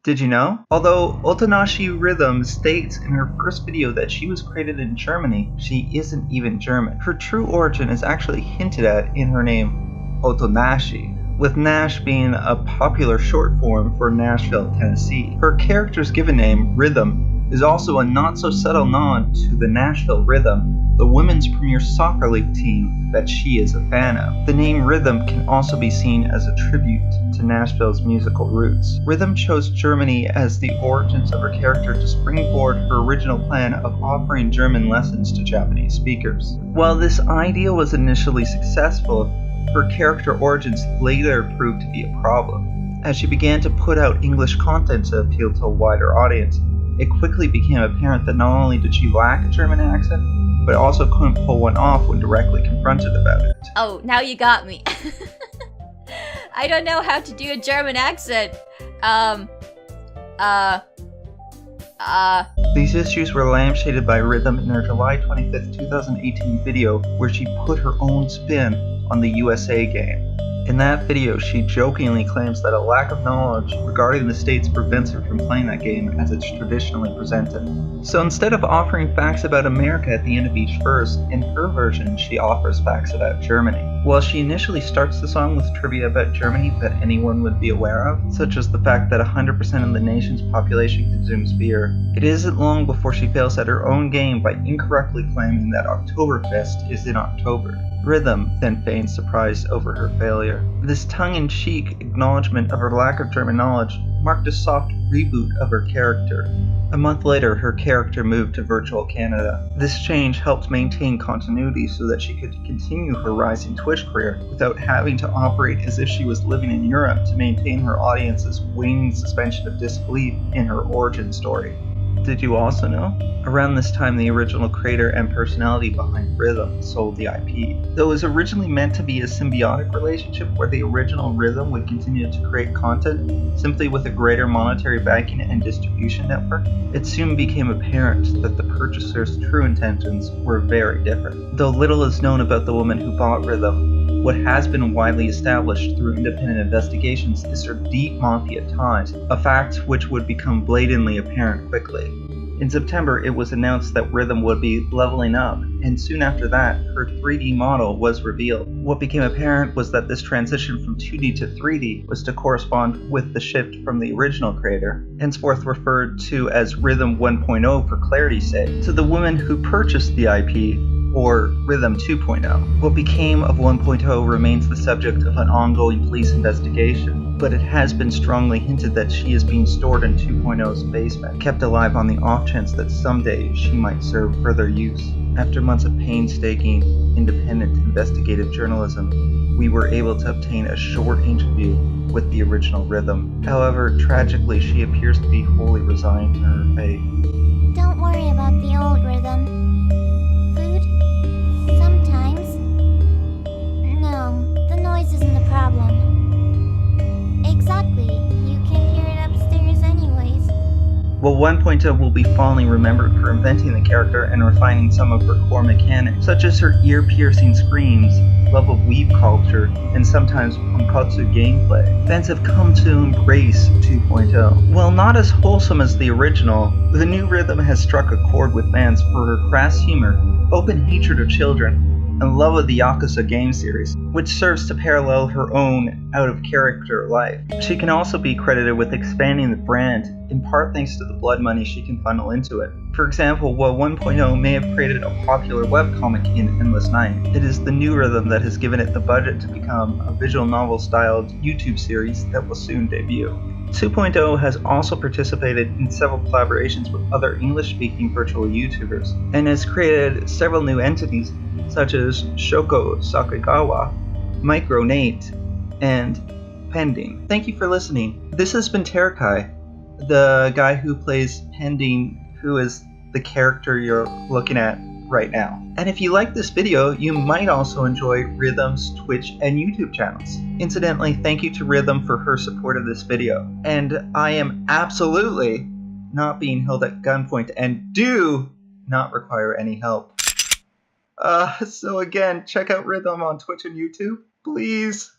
Did you know? Although Otonashi Rhythm states in her first video that she was created in Germany, she isn't even German. Her true origin is actually hinted at in her name, Otonashi, with Nash being a popular short form for Nashville, Tennessee. Her character's given name, Rhythm, is also a not-so-subtle nod to the Nashville Rhythm, the women's premier soccer league team that she is a fan of. The name Rhythm can also be seen as a tribute to Nashville's musical roots. Rhythm chose Germany as the origins of her character to springboard her original plan of offering German lessons to Japanese speakers. While this idea was initially successful, her character origins later proved to be a problem. As she began to put out English content to appeal to a wider audience, it quickly became apparent that not only did she lack a German accent, but also couldn't pull one off when directly confronted about it. Oh, now you got me. I don't know how to do a German accent. These issues were lampshaded by Rhythm in her July 25th, 2018 video where she put her own spin on the USA game. In that video, she jokingly claims that a lack of knowledge regarding the states prevents her from playing that game as it's traditionally presented. So instead of offering facts about America at the end of each verse, in her version she offers facts about Germany. While she initially starts the song with trivia about Germany that anyone would be aware of, such as the fact that 100% of the nation's population consumes beer, it isn't long before she fails at her own game by incorrectly claiming that Oktoberfest is in October. Rhythm then feigns surprise over her failure. This tongue-in-cheek acknowledgement of her lack of German knowledge marked a soft reboot of her character. A month later, her character moved to virtual Canada. This change helped maintain continuity so that she could continue her rising Twitch career without having to operate as if she was living in Europe to maintain her audience's waning suspension of disbelief in her origin story. Did you also know? Around this time, the original creator and personality behind Rhythm sold the IP. Though it was originally meant to be a symbiotic relationship where the original Rhythm would continue to create content simply with a greater monetary backing and distribution network, it soon became apparent that the purchaser's true intentions were very different. Though little is known about the woman who bought Rhythm, what has been widely established through independent investigations is her deep mafia ties, a fact which would become blatantly apparent quickly. In September, it was announced that Rhythm would be leveling up, and soon after that, her 3D model was revealed. What became apparent was that this transition from 2D to 3D was to correspond with the shift from the original creator, henceforth referred to as Rhythm 1.0 for clarity's sake, to the woman who purchased the IP, or Rhythm 2.0. What became of 1.0 remains the subject of an ongoing police investigation, but it has been strongly hinted that she is being stored in 2.0's basement, kept alive on the off chance that someday she might serve further use. After months of painstaking, independent investigative journalism, we were able to obtain a short interview with the original Rhythm. However, tragically, she appears to be wholly resigned to her fate. Don't worry about the old Rhythm. Food? Sometimes. No, the noise isn't the problem. Exactly. You can hear it upstairs anyways. While 1.0 will be fondly remembered for inventing the character and refining some of her core mechanics, such as her ear-piercing screams, love of weeb culture, and sometimes tonkatsu gameplay, fans have come to embrace 2.0. While not as wholesome as the original, the new Rhythm has struck a chord with fans for her crass humor, open hatred of children, and love of the Yakuza game series, which serves to parallel her own out-of-character life. She can also be credited with expanding the brand, in part thanks to the blood money she can funnel into it. For example, while 1.0 may have created a popular webcomic in Endless Night, it is the new Rhythm that has given it the budget to become a visual novel-styled YouTube series that will soon debut. 2.0 has also participated in several collaborations with other English-speaking virtual YouTubers, and has created several new entities such as Shoko Sakugawa, Micronate, and Pending. Thank you for listening. This has been Terekai, the guy who plays Pending, who is the character you're looking at right now. And if you like this video, you might also enjoy Rhythm's Twitch and YouTube channels. Incidentally, thank you to Rhythm for her support of this video. And I am absolutely not being held at gunpoint and do not require any help. So again, check out Rhythm on Twitch and YouTube, please.